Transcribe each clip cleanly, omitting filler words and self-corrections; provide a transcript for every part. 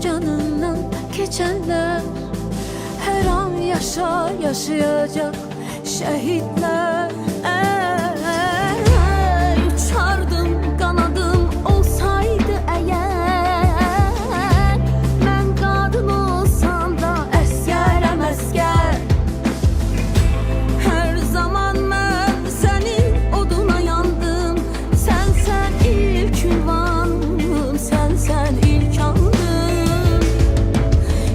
canından keçenler, her an yaşayacak şehitler. Uçardım kanadım olsaydı eğer, ben kadın olsam da əsgərəm əsgər. Her zaman ben senin oduna yandım, sen ilk ünvanım, sen ilk andım.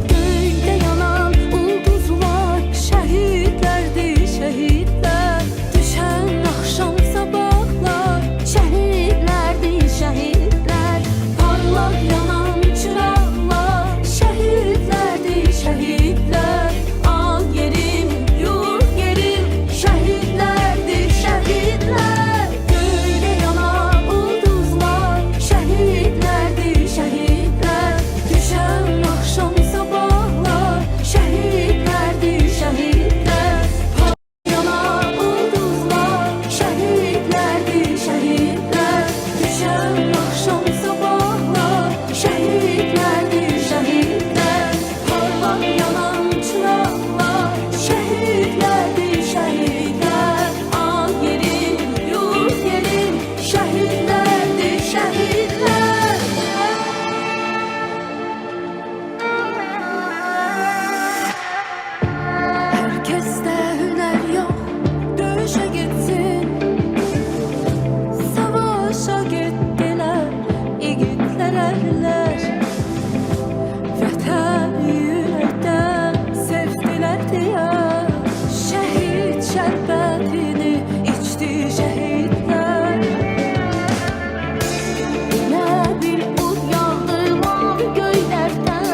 Göyde yanan ulduzlar şehitlerdi şehitler, düşen akşam sabahlar şehitlerdi şehitler, parlak yanan çıraqlar şehitlerdi şehitler. Al yerim, yurt yerim, şehitlerdi şehitler. Göyde yanan ulduzlar şehitlerdi şehitler, düşen akşam sabahlar şehitlerdi şehitler. Yanan ulduzlar şehitlerdi şehitler, düşen akşam sabahlar şehitlerdi şehitler. Parlak yanan çıraqlar şehitlerdi şehitler. Al yerim, yurt yerim, şehitlerdi şehitler. Herkeste hüner yok, dövüşe gitsin, savaşa gittiler yiğitler erler. Vətən yürekten sevdiler diye şehit şerbetini içti şehitler. Yine bir ud yağdı mavi göylerden,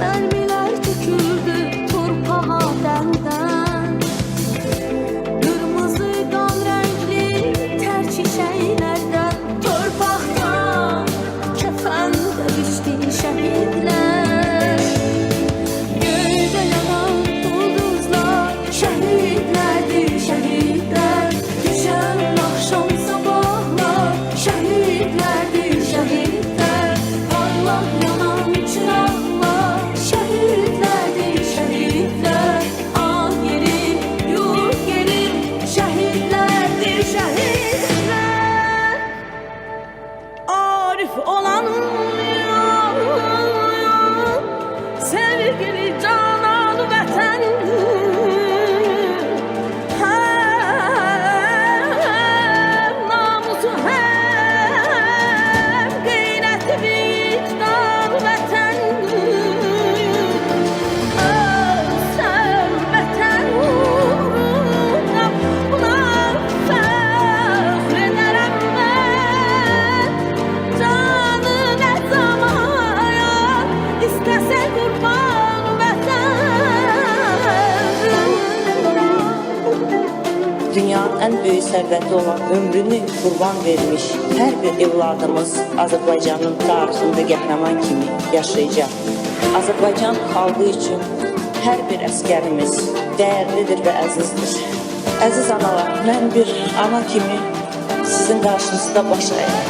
mermiler tükürdü torpağa denden. Kırmızı kan renkli ter çiçeklerden, torpaqdan kefende biçti şehitler. Göyde yanan ulduzlar şehitlerdi şehitler, düşen akşam sabahlar şehitlerdi şehitler. Parlak yanan çıraqlar şehitlerdi şehitler. Al yerim, yurt yerim, şehitlerdi şehitler. Arif olanım sevgili canan vətən, hem namusu hem qeyrəti vicdan vətən. Ölsəm vətən uğruna, buna fəxr edərəm mən. Canı nə zamaya istəsə qurban vətən. Dünyanın en büyük sərvəti olan ömrünü qurban vermiş hər bir evladımız Azərbaycanın tarixində qəhrəman kimi yaşayacaq. Azərbaycan xalqı üçün hər bir əsgərimiz dəyərlidir və əzizdir. Əziz analar, mən bir ana kimi sizin qarşınızda baş əyirəm.